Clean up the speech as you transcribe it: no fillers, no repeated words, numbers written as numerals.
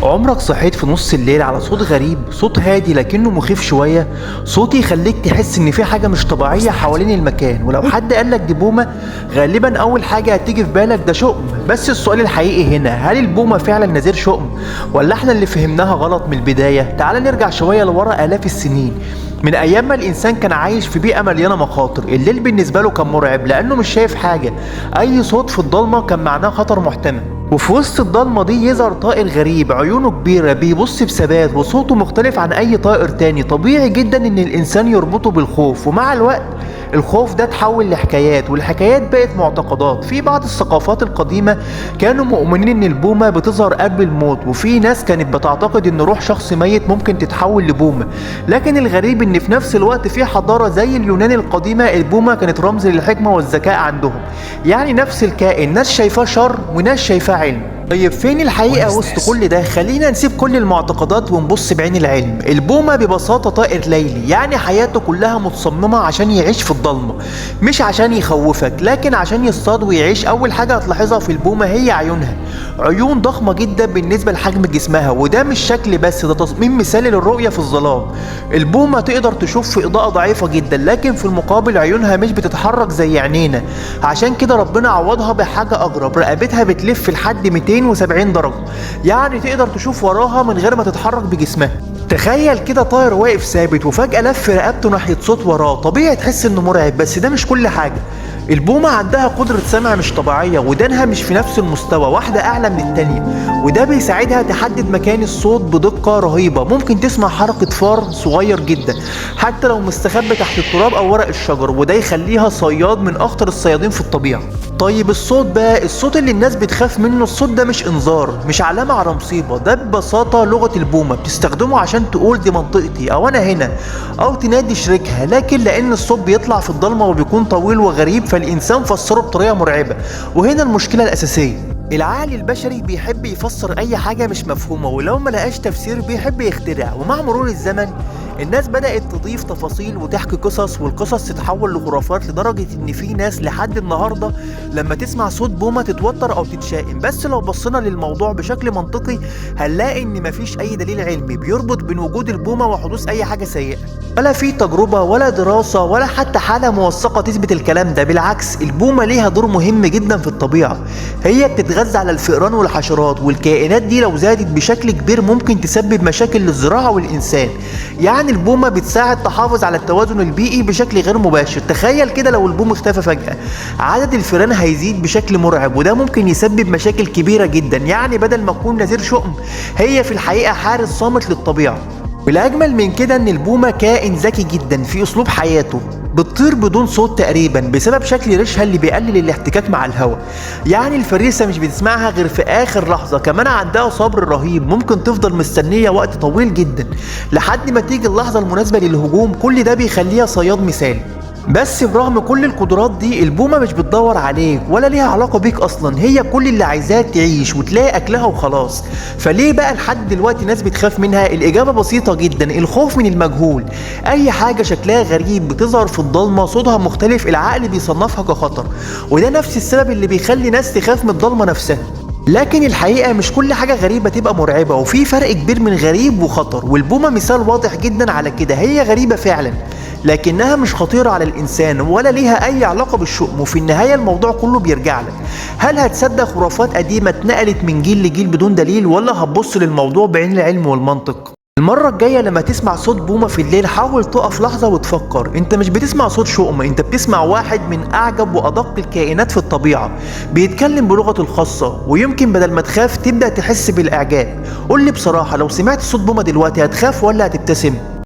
عمرك صحيت في نص الليل على صوت غريب، صوت هادي لكنه مخيف شوية، صوت يخليك تحس ان في حاجة مش طبيعية حوالين المكان، ولو حد قالك دي بومة غالبا اول حاجة هتيجي في بالك ده شؤم. بس السؤال الحقيقي هنا، هل البومة فعلا نذير شؤم ولا احنا اللي فهمناها غلط من البداية؟ تعال نرجع شوية لورا آلاف السنين، من ايام ما الانسان كان عايش في بيئة مليانة مخاطر. الليل بالنسبة له كان مرعب لانه مش شايف حاجة، اي صوت في الضلمة كان معناه خطر محتمل. وفي وسط الضلمة دي يظهر طائر غريب، عيونه كبيرة، بيبص بثبات، وصوته مختلف عن أي طائر تاني. طبيعي جدا إن الإنسان يربطه بالخوف، ومع الوقت الخوف ده اتحول لحكايات، والحكايات بقت معتقدات. في بعض الثقافات القديمة كانوا مؤمنين إن البومة بتظهر قبل الموت، وفي ناس كانت بتعتقد إن روح شخص ميت ممكن تتحول لبومة. لكن الغريب إن في نفس الوقت في حضارة زي اليونان القديمة البومة كانت رمز للحكمة والذكاء عندهم. يعني نفس الكائن ناس شايفاه شر وناس شايفاه علم. طيب فين الحقيقة وسط كل ده؟ خلينا نسيب كل المعتقدات ونبص بعين العلم. البومة ببساطة طائر ليلي، يعني حياته كلها متصممة عشان يعيش في الضلمة، مش عشان يخوفك لكن عشان يصطاد ويعيش. أول حاجة هتلاحظها في البومة هي عيونها، عيون ضخمة جدا بالنسبة لحجم جسمها، وده مش شكل بس، ده تصميم مثالي للرؤية في الظلام. البومة تقدر تشوف في إضاءة ضعيفة جدا، لكن في المقابل عيونها مش بتتحرك زي عينينا، عشان كده ربنا عوضها بحاجة أغرب، رقبتها بتلف لحد 270 درجة، يعني تقدر تشوف وراها من غير ما تتحرك بجسمها. تخيل كده طائر واقف ثابت وفجأة لف رقبته ناحية صوت وراه، طبيعي تحس انه مرعب، بس ده مش كل حاجة. البومة عندها قدرة سمع مش طبيعية، ودانها مش في نفس المستوى، واحدة أعلى من التانية، وده بيساعدها تحدد مكان الصوت بدقة رهيبة. ممكن تسمع حركة فار صغير جدا حتى لو مستخبي تحت التراب أو ورق الشجر، وده يخليها صياد من أخطر الصيادين في الطبيعة. طيب الصوت بقى، الصوت اللي الناس بتخاف منه، الصوت ده مش انذار، مش علامة على مصيبة، ده ببساطة لغة البومة، بتستخدمه عشان تقول دي منطقتي او انا هنا، او تنادي شريكها. لكن لان الصوت بيطلع في الضلمة وبيكون طويل وغريب، فالانسان فسره بطريقة مرعبة، وهنا المشكلة الاساسية. العقل البشري بيحب يفسر اي حاجة مش مفهومة، ولو ما لقاش تفسير بيحب يخترع. ومع مرور الزمن الناس بدأت تضيف تفاصيل وتحكي قصص، والقصص تتحول لخرافات، لدرجة ان في ناس لحد النهاردة لما تسمع صوت بومة تتوتر او تتشائم. بس لو بصينا للموضوع بشكل منطقي هنلاقي ان مفيش اي دليل علمي بيربط بين وجود البومة وحدوث اي حاجة سيئة، ولا في تجربة ولا دراسة ولا حتى حالة موثقة تثبت الكلام ده. بالعكس، البومة ليها دور مهم جدا في الطبيعة، هي بتتغذى على الفئران والحشرات، والكائنات دي لو زادت بشكل كبير ممكن تسبب مشاكل للزراعة والإنسان. يعني البومة بتساعد تحافظ على التوازن البيئي بشكل غير مباشر. تخيل كده لو البوم اختفى فجأة، عدد الفئران هيزيد بشكل مرعب، وده ممكن يسبب مشاكل كبيرة جدا. يعني بدل ما تكون نذير شؤم، هي في الحقيقة حارس صامت للطبيعة. والأجمل من كده إن البومة كائن ذكي جدا في أسلوب حياته، بتطير بدون صوت تقريبا بسبب شكل ريشها اللي بيقلل الاحتكاك مع الهواء. يعني الفريسة مش بتسمعها غير في آخر لحظة. كمان عندها صبر رهيب، ممكن تفضل مستنية وقت طويل جدا لحد ما تيجي اللحظة المناسبة للهجوم. كل ده بيخليها صياد مثالي. بس برغم كل القدرات دي البومة مش بتدور عليك ولا ليها علاقة بيك أصلا، هي كل اللي عايزاه تعيش وتلاقي أكلها وخلاص. فليه بقى لحد دلوقتي ناس بتخاف منها؟ الإجابة بسيطة جدا، الخوف من المجهول. أي حاجة شكلها غريب بتظهر في الضلمة، صوتها مختلف، العقل بيصنفها كخطر، وده نفس السبب اللي بيخلي ناس تخاف من الضلمة نفسها. لكن الحقيقة مش كل حاجة غريبة تبقى مرعبة، وفي فرق كبير من غريب وخطر، والبومة مثال واضح جدا على كده. هي غريبة فعلا لكنها مش خطيرة على الإنسان ولا ليها أي علاقة بالشؤم. وفي النهاية الموضوع كله بيرجع لك، هل هتصدق خرافات قديمة اتنقلت من جيل لجيل بدون دليل، ولا هتبص للموضوع بعين العلم والمنطق؟ المرة الجاية لما تسمع صوت بومة في الليل حاول تقف لحظة وتفكر، انت مش بتسمع صوت شؤم، انت بتسمع واحد من أعجب وأدق الكائنات في الطبيعة، بيتكلم بلغته الخاصة، ويمكن بدل ما تخاف تبدأ تحس بالإعجاب. قولي بصراحة، لو سمعت صوت بومة دلوقتي هتخاف ولا هتبتسم؟